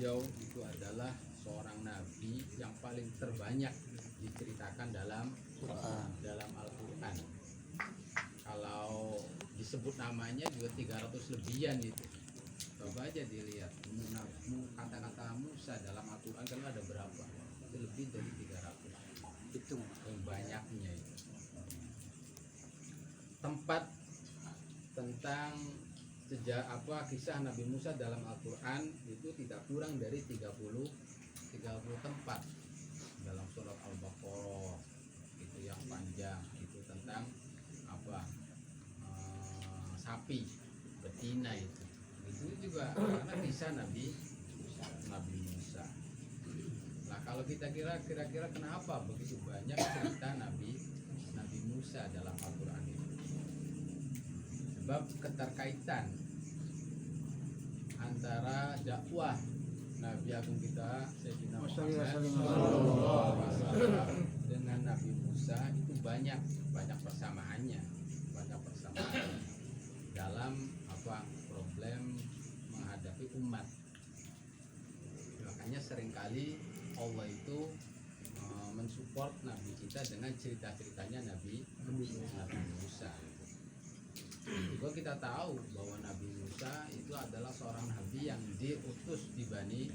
beliau itu adalah seorang nabi yang paling terbanyak diceritakan dalam Al-Quran. Kalau disebut namanya juga 300 lebihan itu. Coba aja dilihat kata-kata Musa dalam Al-Quran kan ada berapa? Itu lebih dari 300. Itu banyaknya itu. Tempat tentang kisah Nabi Musa dalam Al-Quran itu tidak kurang dari 30 tempat. Dalam surat Al-Baqarah itu yang panjang itu tentang sapi betina itu juga karena kisah Nabi Musa. Nah kalau kita kira-kira kenapa begitu banyak cerita Nabi Musa dalam Al-Quran itu? Sebab keterkaitan antara dakwah Nabi Agung kita Sayyidina Muhammad dengan Nabi Musa itu banyak persamaannya dalam problem menghadapi umat. Makanya seringkali Allah itu mensupport Nabi kita dengan cerita-ceritanya Nabi Musa. Juga kita tahu bahwa Nabi Musa itu adalah seorang nabi yang diutus di Bani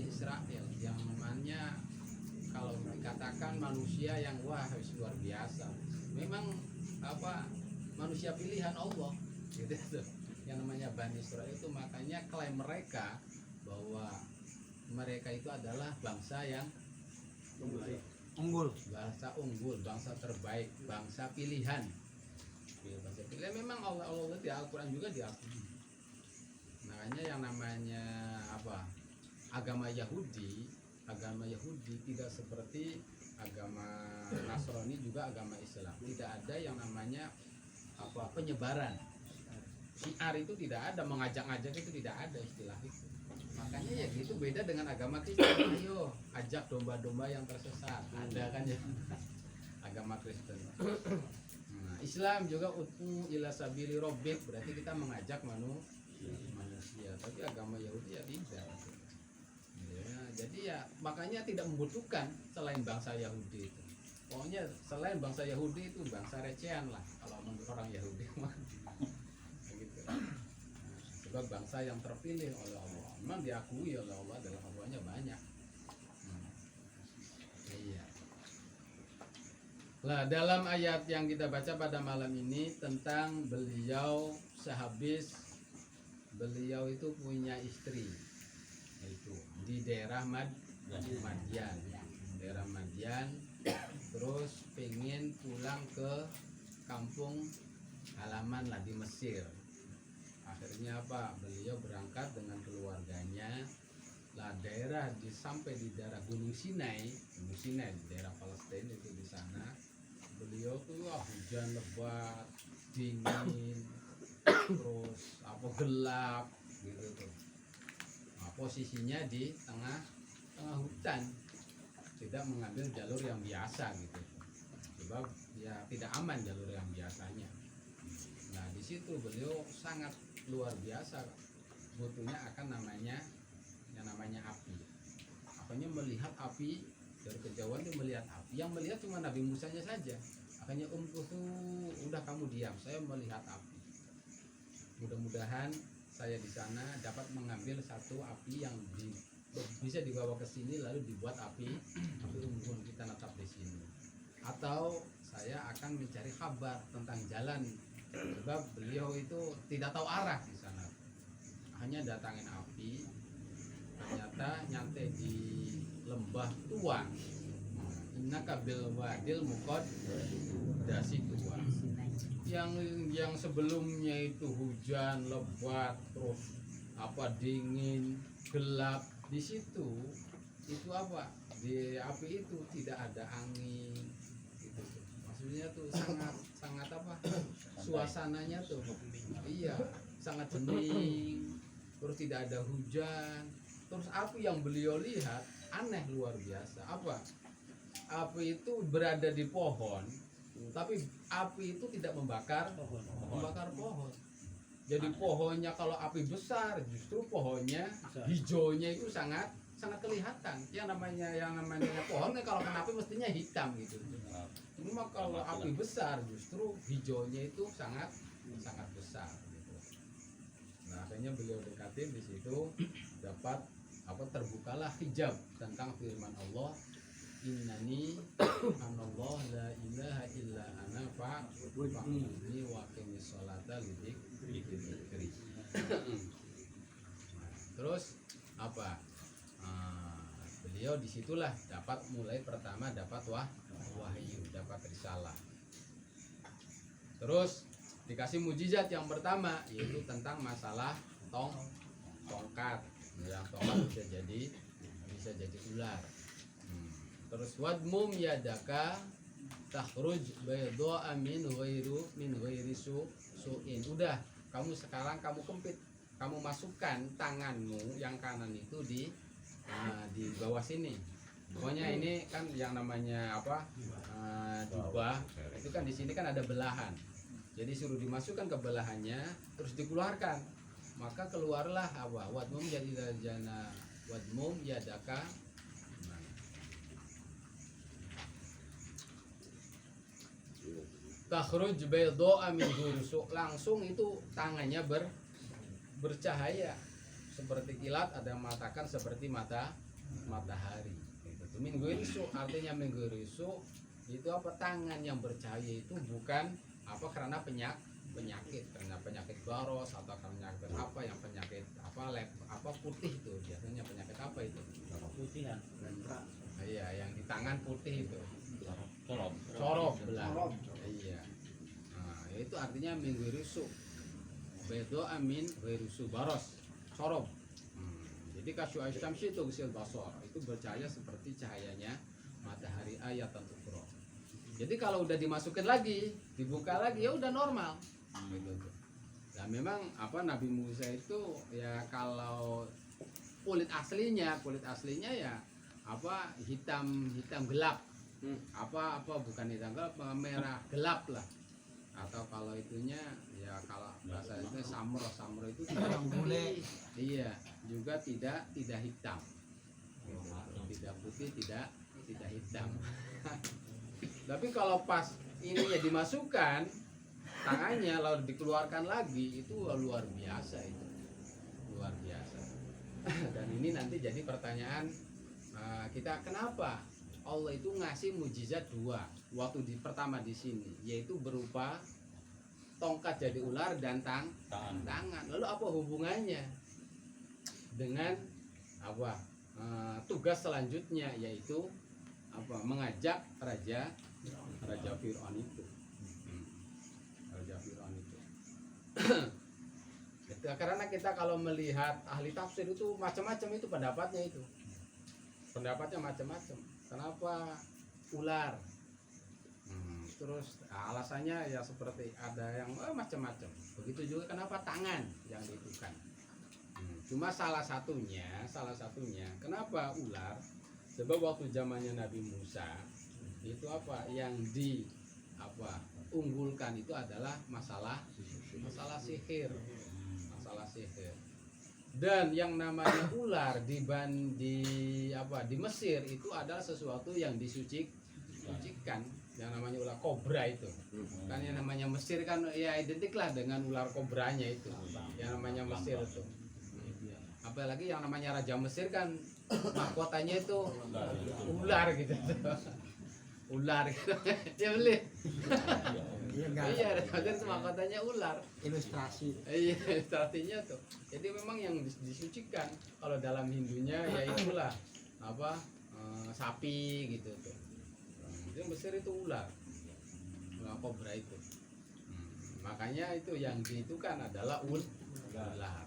Israel, yang namanya kalau dikatakan manusia yang luar biasa. Memang manusia pilihan Allah gitu. Yang namanya Bani Israel itu makanya klaim mereka bahwa mereka itu adalah bangsa yang unggul, bangsa terbaik, bangsa pilihan. Memang Allah di Al-Quran juga diakui. Makanya yang namanya agama Yahudi tidak seperti agama Nasrani juga agama Islam. Tidak ada yang namanya penyebaran. Syiar itu tidak ada, mengajak-ajak itu tidak ada istilah itu. Makanya ya gitu beda dengan agama Kristen. Ayo ajak domba-domba yang tersesat. Ada kan ya agama Kristen. Islam juga ila sabili rabbik, berarti kita mengajak manusia. Tapi agama Yahudi ya tidak. Ya, jadi ya makanya tidak membutuhkan selain bangsa Yahudi itu. Pokoknya selain bangsa Yahudi itu bangsa recehan lah kalau menurut orang Yahudi mah. Gitu. Sebab bangsa yang terpilih oleh Allah, memang diakui oleh Allah dalam Al-Qur'annya banyak. Iya. Nah, dalam ayat yang kita baca pada malam ini tentang beliau sehabis beliau itu punya istri, yaitu di daerah Madian, terus pengen pulang ke kampung halaman lah di Mesir. Akhirnya beliau berangkat dengan keluarganya. Lah sampai di daerah Gunung Sinai di daerah Palestina itu di sana. Beliau tuh hujan lebat, dingin, terus gelap gitu tuh. Nah, posisinya di tengah hutan, tidak mengambil jalur yang biasa gitu. Sebab ya tidak aman jalur yang biasanya. Nah di situ beliau sangat luar biasa butuhnya akan yang namanya api. Makanya melihat api dari kejauhan dia melihat api. Yang melihat cuma Nabi Musanya saja. Makanya udah kamu diam, saya melihat api. Mudah-mudahan saya di sana dapat mengambil satu api yang bisa dibawa ke sini lalu dibuat api unggun kita tetap di sini. Atau saya akan mencari kabar tentang jalan. Sebab beliau itu tidak tahu arah di sana. Hanya datangin api. Ternyata nyantai di lembah tua. Innaka bil wadil muqaddasi tua. Yang sebelumnya itu hujan lebat, terus dingin, gelap. Di situ itu di api itu tidak ada angin gitu. Maksudnya tuh sangat suasananya tuh iya sangat hening, terus tidak ada hujan. Terus api yang beliau lihat aneh luar biasa. Api itu berada di pohon, tapi api itu tidak membakar pohon. Jadi pohonnya kalau api besar, justru pohonnya hijaunya itu sangat kelihatan. Yang namanya pohon kan kalau kena api mestinya hitam gitu. Ini mah kalau api besar justru hijaunya itu sangat besar gitu. Nah, akhirnya beliau dekatin di situ dapat terbukalah hijab tentang firman Allah, innani anallah la ilaha illa ana fa'budni wa aqimis sholata lidzikri. Terus beliau disitulah mulai pertama dapat wahyu, dapat risalah. Terus dikasih mujizat yang pertama yaitu tentang masalah tongkat. Yang tongkat bisa jadi ular. Terus wadmum yadaka takhruj bayda'a min ghairi su'in. Udah, sekarang kamu kempit, kamu masukkan tanganmu yang kanan itu di bawah sini. Pokoknya ini kan yang namanya jubah itu kan di sini kan ada belahan. Jadi suruh dimasukkan ke belahannya terus dikeluarkan. Maka keluarlah wadmum yadaka takhruj bayda'a min ghairi su'. Langsung itu tangannya bercahaya seperti kilat, ada yang mengatakan seperti matahari. Itu min ghairi su', artinya min ghairi su' itu tangan yang bercahaya itu bukan karena penyakit baros atau karena penyakit putih itu biasanya penyakit apa itu? Putihan. Iya, yang di tangan putih itu. Sorop. Iya. Nah, itu artinya min ghairi su'. Bedo amin ghairi su' baros. Sorop. Jadi kasyu'ai syamsi itu gisil basor, itu bercahaya seperti cahayanya matahari ayatan ukhra. Jadi kalau udah dimasukin lagi, dibuka lagi ya udah normal. Gitu. Dan memang Nabi Musa itu ya kalau kulit aslinya ya hitam gelap. Bukan hitam gelap, merah gelap lah. Atau kalau itunya ya kalau bahasa itu samro itu tidak putih. Iya, juga tidak hitam. Gitu. Tidak putih, tidak hitam. Tapi kalau pas ini ya dimasukkan tangannya lalu dikeluarkan lagi itu luar biasa itu. Luar biasa. Dan ini nanti jadi pertanyaan kita, kenapa Allah itu ngasih mujizat dua waktu pertama di sini, yaitu berupa tongkat jadi ular dan tangan. Lalu apa hubungannya dengan tugas selanjutnya, yaitu mengajak Raja Fir'aun itu. Raja Fir'aun itu. Karena kita kalau melihat ahli tafsir itu macam-macam itu pendapatnya itu. Pendapatnya macam-macam. Kenapa ular? Terus alasannya ya seperti ada yang macam-macam. Begitu juga kenapa tangan yang dihitungkan. Cuma salah satunya kenapa ular? Sebab waktu zamannya Nabi Musa itu yang unggulkan itu adalah masalah sihir. Masalah sihir. Dan yang namanya ular di Mesir itu adalah sesuatu yang disucikan, yang namanya ular kobra itu. Kan yang namanya Mesir kan ya identik lah dengan ular kobranya itu. Yang namanya Mesir itu. Apalagi yang namanya Raja Mesir kan mahkotanya itu ular gitu. Ular gitu. Ya beli. Iya, Raja mahkotanya ular. Ilustrasi. Iya, ilustrasinya tuh. Jadi memang yang disucikan kalau dalam Hindunya ya itulah sapi gitu tuh. Yang Mesir itu ular kobra itu. Makanya itu yang diitukan adalah ular.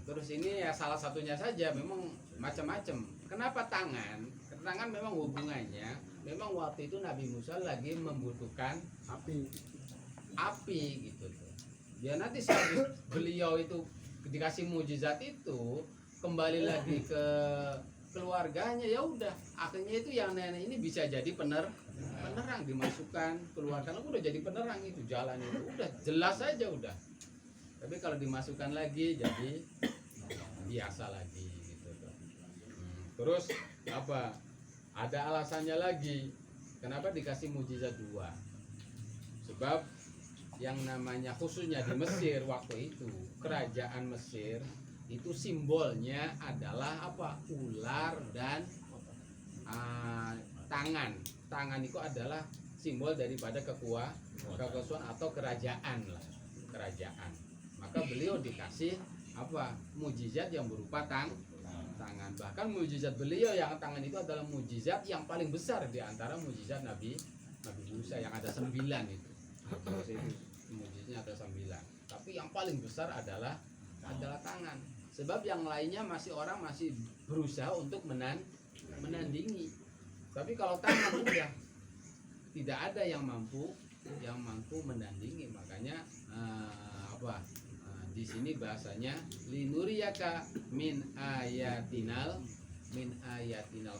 Terus ini ya salah satunya saja, memang macam-macam. Kenapa tangan? Tangan memang hubungannya, memang waktu itu Nabi Musa lagi membutuhkan api gitu tuh. Ya nanti saat beliau itu dikasih mujizat itu kembali lagi ke keluarganya, ya udah akhirnya itu yang nenek ini bisa jadi penerang, dimasukkan keluarkan udah jadi penerang, itu jalan itu udah jelas aja udah Tapi kalau dimasukkan lagi jadi biasa lagi gitu tuh. Terus apa? Ada alasannya lagi. Kenapa dikasih mujizat 2? Sebab yang namanya khususnya di Mesir waktu itu, kerajaan Mesir itu simbolnya adalah apa? Ular dan tangan. Tangan itu adalah simbol daripada kekuasaan atau kerajaan lah, kerajaan. Maka beliau dikasih apa? Mujizat yang berupa tangan. Bahkan mujizat beliau yang tangan itu adalah mujizat yang paling besar di antara mujizat Nabi Musa yang ada 9 itu. Terus itu mujizatnya ada 9. Tapi yang paling besar adalah tangan. Sebab yang lainnya orang masih berusaha untuk menandingi. Tapi kalau tangan udah tidak ada yang mampu menandingi. Makanya di sini bahasanya linuriyaka min ayatinal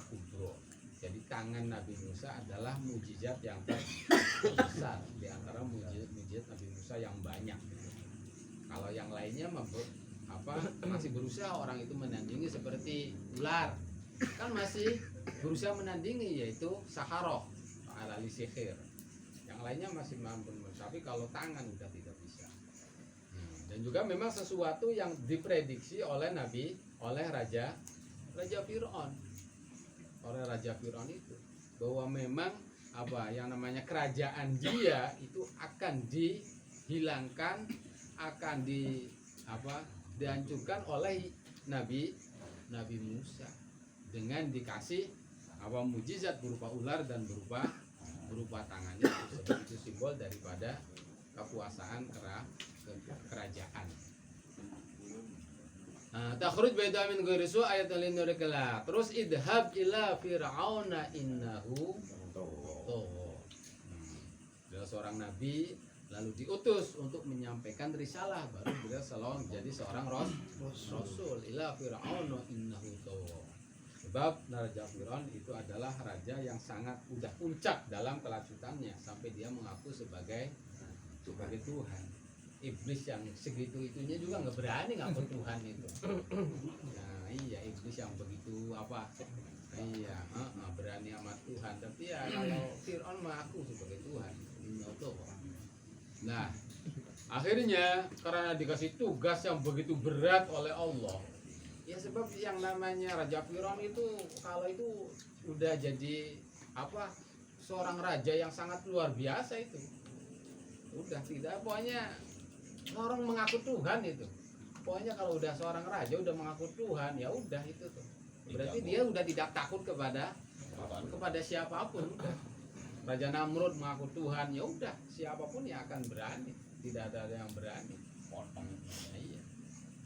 kubro. Jadi tangan Nabi Musa adalah mujizat yang terbesar di antara mujizat Nabi Musa yang banyak. Kalau yang lainnya masih berusaha orang itu menandingi seperti ular, kan masih berusaha menandingi, yaitu saharoh ala sihir. Yang lainnya masih mampu, tapi kalau tangan udah tidak bisa. Dan juga memang sesuatu yang diprediksi oleh Raja Fir'aun. Oleh Raja Fir'aun itu bahwa memang yang namanya kerajaan dia itu akan dihilangkan, akan dihancurkan oleh Nabi Musa dengan dikasih mujizat berupa ular dan berupa tangannya. Itu simbol daripada kekuasaan kerajaan. Takhruj baida min ghairi su ayat linurikala. Terus idhab ila fir'auna innahu tagha. Dia seorang nabi lalu diutus untuk menyampaikan risalah, baru beliau jadi seorang rasul. Ila fir'auna innahu tagha. Sebab Raja Fir'aun itu adalah raja yang sangat udah puncak dalam kelacutannya sampai dia mengaku sebagai Tuhan. Iblis yang segitu-itunya juga nggak berani ngaku Tuhan itu. Nah iya, iblis yang begitu berani sama Tuhan. Tapi ya kalau Fir'aun mengaku sebagai Tuhan. Nah akhirnya karena dikasih tugas yang begitu berat oleh Allah, ya sebab yang namanya Raja Fir'aun itu kalau itu udah jadi seorang raja yang sangat luar biasa itu. Udah tidak, pokoknya orang mengaku Tuhan itu. Pokoknya kalau udah seorang raja udah mengaku Tuhan, ya udah itu tuh. Berarti dia udah tidak takut kepada siapapun. Udah. Raja Namrud mengaku Tuhan, ya udah siapapun yang akan berani. Tidak ada yang berani. Nah, iya.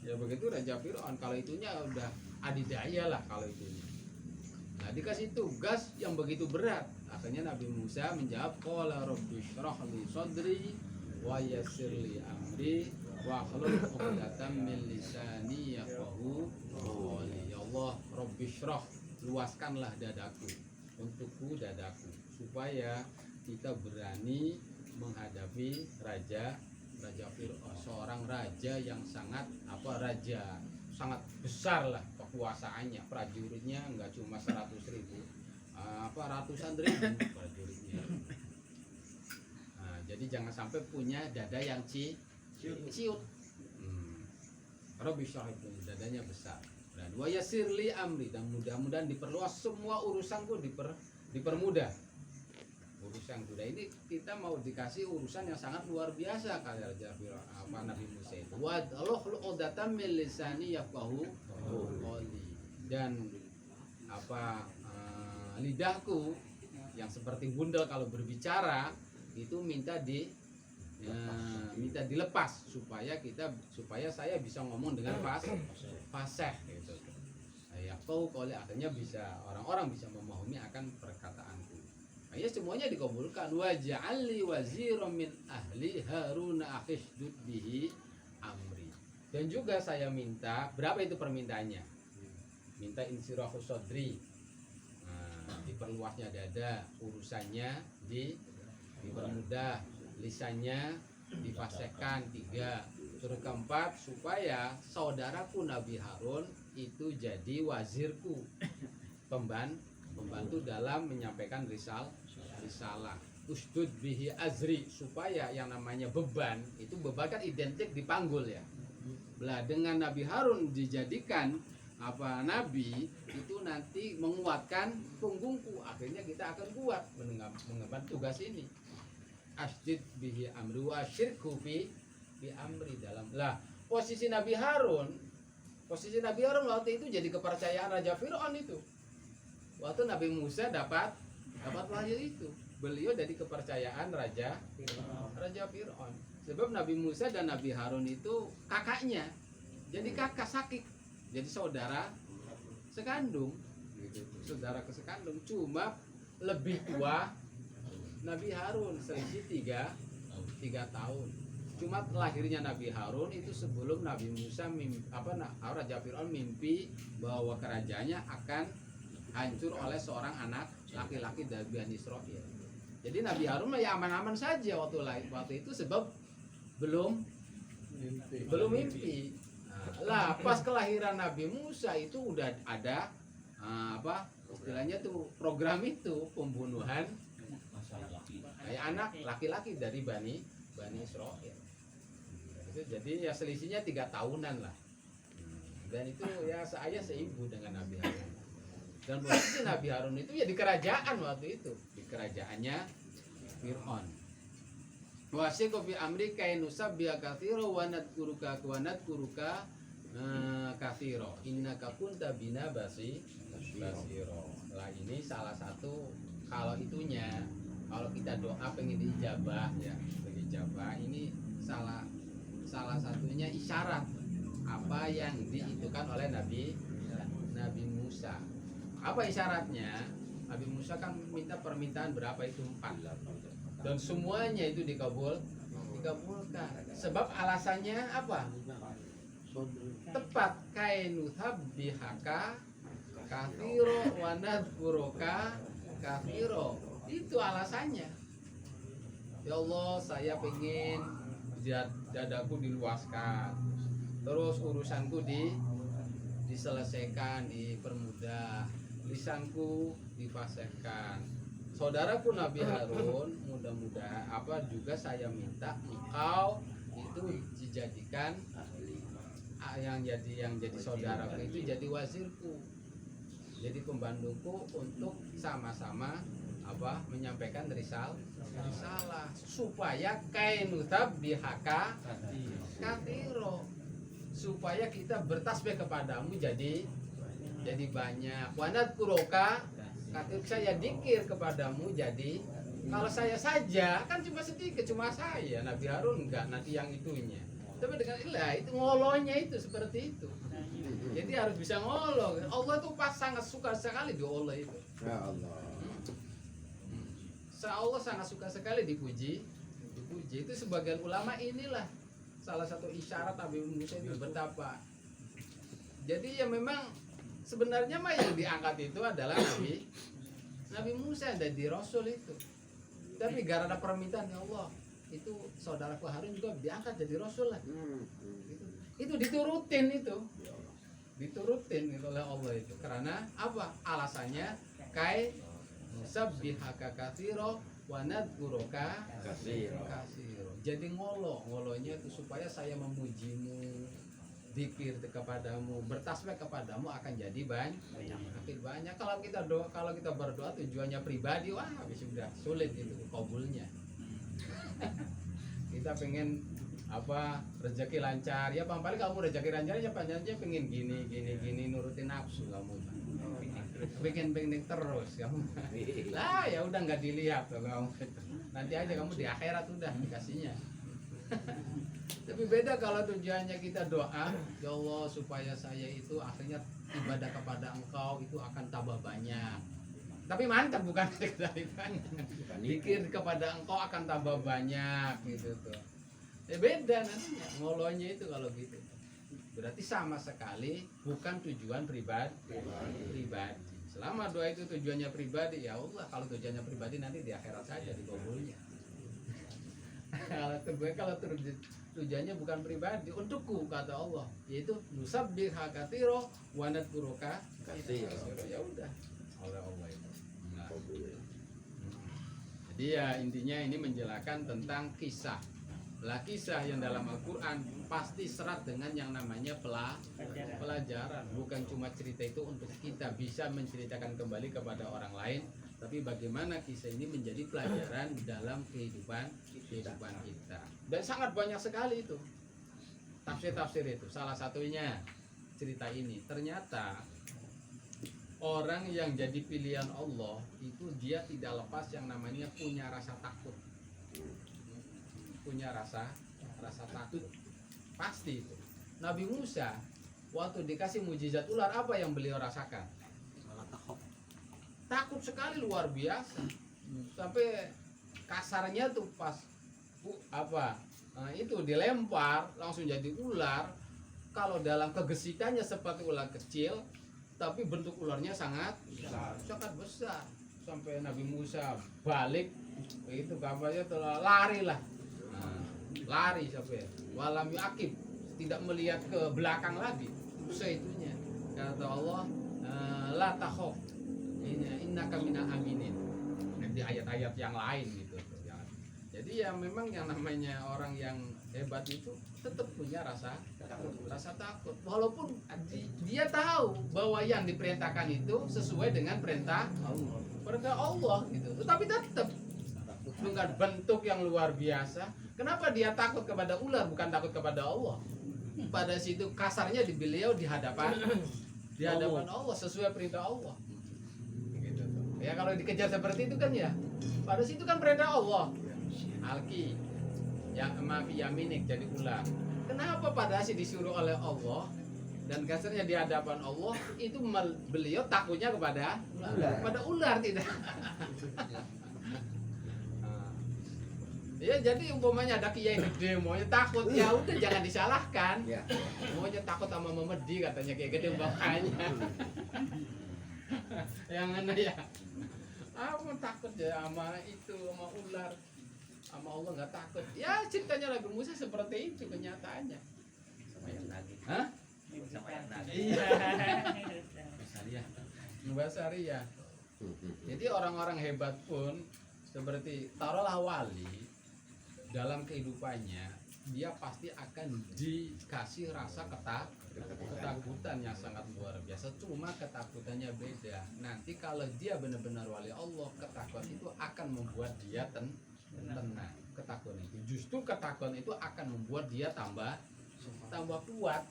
Ya begitu Raja Fir'aun, kalau itunya udah adidaya lah kalau itunya. Nah dikasih tugas yang begitu berat. Akhirnya Nabi Musa menjawab, qala rabbi shrah li sadri wa yassir li amri wa hlul 'uqdatam min lisani yafqahu qawli. Ya Allah, rabbi shrah, luaskanlah dadaku, untukku dadaku, supaya kita berani menghadapi Raja Fir'aun, seorang raja yang sangat sangat besar lah kekuasaannya. Prajuritnya enggak cuma 100.000, ratusan ribu prajuritnya. Nah, jadi jangan sampai punya dada yang ciut. Rabbi shrah itu dadanya besar. Dan wa yassir li amri, dan mudah-mudahan diperluas semua urusanku, dipermudah urusan kuda ini. Kita mau dikasih urusan yang sangat luar biasa kali Raja Fir'aun, Nabi Musa itu. Wa hlul 'uqdatam min lisani yafqahu qawli, dan lidahku yang seperti bundel kalau berbicara itu minta dilepas supaya saya bisa ngomong dengan fasih gitu. Saya tahu kalau akhirnya orang-orang bisa memahami akan perkataanku. Nah, ya semuanya dikabulkan. Wa ja'alli waziran min ahli Harun akhishdud bihi amri. Dan juga saya minta, berapa itu permintaannya? Minta insirahu sodri, diperluasnya dada, urusannya dipermudah, lisannya difasihkan 3, Terus keempat, supaya saudaraku Nabi Harun itu jadi wazirku, pembantu dalam menyampaikan risalah. Usdud bihi azri, supaya yang namanya beban itu beban kan identik dipanggul ya. Belah dengan Nabi Harun dijadikan nabi itu nanti menguatkan punggungku, akhirnya kita akan kuat mengemban tugas ini. Asdid bihi amri wa syirku fi amri dalam lah posisi Nabi Harun waktu itu jadi kepercayaan Raja Fir'aun itu. Waktu Nabi Musa dapat wahyu itu, beliau jadi kepercayaan Raja Fir'aun. Sebab Nabi Musa dan Nabi Harun itu kakaknya, jadi kakak sakit, jadi saudara sekandung, gitu. Saudara kesekandung, cuma lebih tua Nabi Harun, selisih 3 tahun. Cuma lahirnya Nabi Harun itu sebelum Nabi Musa Raja Fir'aun mimpi bahwa kerajaannya akan hancur oleh seorang anak laki-laki dari Bani Israil. Jadi Nabi Harun ya aman-aman saja waktu itu sebab belum mimpi. Lah pas kelahiran Nabi Musa itu udah ada istilahnya tuh program itu pembunuhan kayak anak laki-laki dari Bani Israil. Jadi ya selisihnya 3 tahunan lah. Dan itu ya saya seibu dengan Nabi Harun. Dan posisi Nabi Harun itu ya di kerajaan waktu itu, di kerajaannya Fir'aun. Wasiqu fi amri kainusa biya katsiro wa nadkuruka katsiro innaka kunta bina basiro. Lah ini salah satu kalau kita doa pengen diijabah ya, ini salah satunya isyarat apa yang diitukan oleh Nabi Musa. Apa isyaratnya? Nabi Musa kan minta permintaan berapa itu 4, dan semuanya itu dikabulkan. Sebab alasannya apa? Tepat kainuthab bihaka kathiro wa nadhkuruka kathiro. Itu alasannya. Ya Allah, saya pengen dadaku diluaskan, terus urusanku diselesaikan, dipermudah, lisanku difasihkan. Saudaraku Nabi Harun, mudah-mudahan juga saya minta engkau itu dijadikan yang jadi saudaraku itu jadi wazirku, jadi pembantuku untuk sama-sama menyampaikan risalah supaya kainutab bihaka katiro, supaya kita bertasbih kepadamu jadi banyak. Wanat kuroka katir, saya dikir kepadamu jadi. Kalau saya saja kan cuma sedikit, cuma saya. Nabi Harun enggak, nanti yang itunya. Tapi dengan ilah itu ngolonya itu seperti itu. Jadi harus bisa ngolo. Allah itu pas sangat suka sekali di Allah itu. Ya Allah. Allah sangat suka sekali dipuji. Itu sebagian ulama inilah salah satu isyarat Nabi Musa itu betapa. Jadi ya memang sebenarnya yang diangkat itu adalah Nabi Musa yang jadi Rasul itu. Tapi gara ada permintaan ya Allah, itu saudaraku Harun juga diangkat jadi Rasul lah. Itu diturutin oleh Allah itu. Karena apa? Alasannya sabbihaka katsiro wa nadhkuruka katsiro. Jadi ngolonya itu supaya saya memujimu, zikir kepadamu, bertasbih kepadamu akan jadi banyak. Kalau kita berdoa tujuannya pribadi, wah habis sudah sulit itu kabulnya. Kita pengen rezeki lancar, ya paling kamu rezeki lancar ya panjangnya pengen gini nurutin nafsu kamu. Pengen terus kamu. Lah ya udah nggak dilihat kamu. Nanti aja kamu di akhirat udah dikasihnya. Tapi beda kalau tujuannya kita doa, ya Allah supaya saya itu akhirnya ibadah kepada Engkau itu akan tambah banyak. Tapi mantap bukan dari banyak. Zikir kepada Engkau akan tambah banyak gitu tuh. Beda nantinya ngolonya itu kalau gitu. Berarti sama sekali bukan tujuan pribadi. Selama doa itu tujuannya pribadi, ya Allah, kalau tujuannya pribadi nanti di akhirat saja dikabulnya. Kalau tujuannya bukan pribadi, untukku kata Allah, yaitu nusabbihaka katsira wa nadhkuruka katsira. Ya udah oleh Allah itu. Nah, jadi ya intinya ini menjelaskan tentang kisah. Lah kisah yang dalam Al-Quran pasti serat dengan yang namanya pelajaran. Bukan cuma cerita itu untuk kita bisa menceritakan kembali kepada orang lain, tapi bagaimana kisah ini menjadi pelajaran dalam kehidupan kita. Dan sangat banyak sekali itu tafsir itu. Salah satunya cerita ini, ternyata orang yang jadi pilihan Allah itu dia tidak lepas yang namanya punya rasa takut. Punya rasa takut pasti itu. Nabi Musa waktu dikasih mujizat ular, apa yang beliau rasakan? Takut sekali, luar biasa. Sampai kasarnya tuh pas itu dilempar langsung jadi ular. Kalau dalam kegesitannya seperti ular kecil, tapi bentuk ularnya sangat besar. Sampai Nabi Musa balik itu kabarnya telah lari lah. Lari sampai walam yu'aqib, tidak melihat ke belakang lagi. Seitunya kata Allah, la takhaf innaka minal aminin. Di ayat-ayat yang lain gitu. Jadi ya memang yang namanya orang yang hebat itu tetap punya rasa takut, walaupun dia tahu bahwa yang diperintahkan itu sesuai dengan perintah Allah gitu, tetapi tetap dengan bentuk yang luar biasa. Kenapa dia takut kepada ular, bukan takut kepada Allah? Pada situ kasarnya di beliau di hadapan Allah sesuai perintah Allah. Gitu tuh. Ya kalau dikejar seperti itu kan ya, pada situ kan perintah Allah. Alki, ya maafi yaminik jadi ular. Kenapa pada situ disuruh oleh Allah dan kasarnya di hadapan Allah itu beliau takutnya kepada ular tidak? Ya jadi umpamanya ada kiai gede maunya takut, ya udah jangan disalahkan. Maunya takut sama memedi katanya kiai gede makanya. Yang mana ya? Aku takut ya sama itu, sama ular. Sama Allah nggak takut. Ya ceritanya Nabi Musa seperti itu kenyataannya. Sama yang nagih. Hah? Sama yang nagih. Iya. Basariyah. Jadi orang-orang hebat pun seperti taruhlah wali, dalam kehidupannya dia pasti akan dikasih rasa ketakutan yang sangat luar biasa. Cuma ketakutannya beda. Nanti kalau dia benar-benar wali Allah, ketakutan itu akan membuat dia tenang. Ketakutan itu akan membuat dia tambah kuat.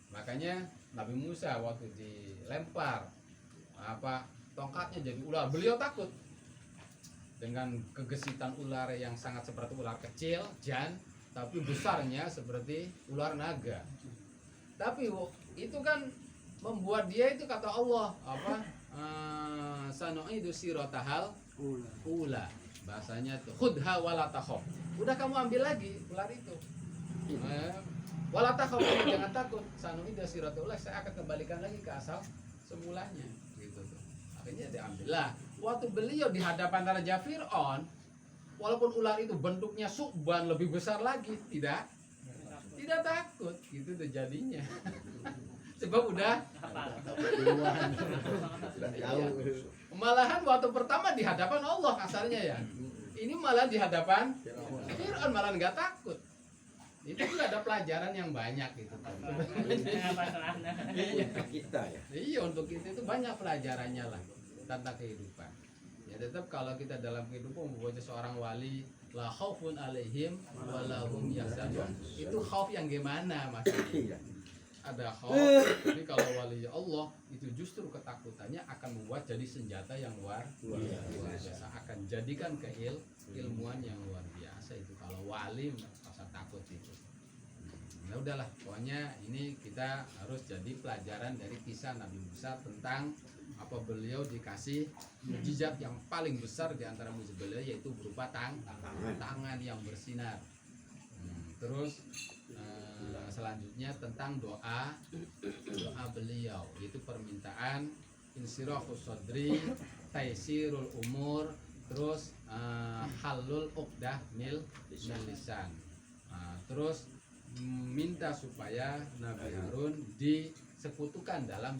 Makanya Nabi Musa waktu dilempar tongkatnya jadi ular, beliau takut. Dengan kegesitan ular yang sangat seperti ular kecil, tapi besarnya seperti ular naga. Tapi itu kan membuat dia itu kata Allah sanu'idu siratahal ula. Bahasanya tuh khudha wala takhaf. Udah kamu ambil lagi ular itu. Wala takhaf, jangan takut. Sanu'idu siratahal ula, saya akan kembalikan lagi ke asal semulanya gitu tuh. Akhirnya diambillah. Waktu beliau di hadapan Raja Fir'aun, walaupun ular itu bentuknya su'ban lebih besar lagi, tidak takut gitu tuh jadinya. Sebab udah malahan waktu pertama di hadapan Allah kasarnya ya. Ini malah di hadapan Fir'aun malah nggak takut. Itu juga ada pelajaran yang banyak gitu. Iya, untuk kita itu banyak pelajarannya lah tentang kehidupan. Ya tetap kalau kita dalam kehidupan membuat seorang wali la khaufun alaihim walahum yahzanun. Itu khauf yang gimana maksudnya? Ada khauf, tapi kalau wali Allah itu justru ketakutannya akan membuat jadi senjata yang luar biasa, akan jadikan keilmuan yang luar biasa itu kalau wali rasa takut itu. Ya udahlah, pokoknya ini kita harus jadi pelajaran dari kisah Nabi Musa tentang apa beliau dikasih mukjizat yang paling besar di antara mukjizat beliau, yaitu berupa tangan yang bersinar. Terus selanjutnya tentang doa beliau, yaitu permintaan insirahus sodri, taisirul umur, terus halul uqdah mil lisan. terus minta supaya Nabi Harun disekutukan dalam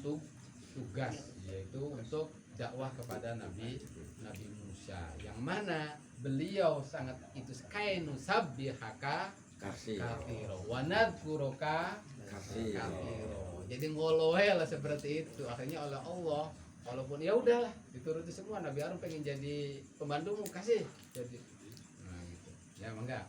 tugas, yaitu untuk dakwah kepada Nabi Musa, yang mana beliau sangat itu kainu sabbihaka kasih kathiro wa nadhkuruka kasih kathiro. Jadi ngolohe lah seperti itu. Akhirnya oleh Allah, walaupun ya udahlah dituruti semua, Nabi Harun pengen jadi pembantumu, kasih jadi. Nah gitu. Ya mangga.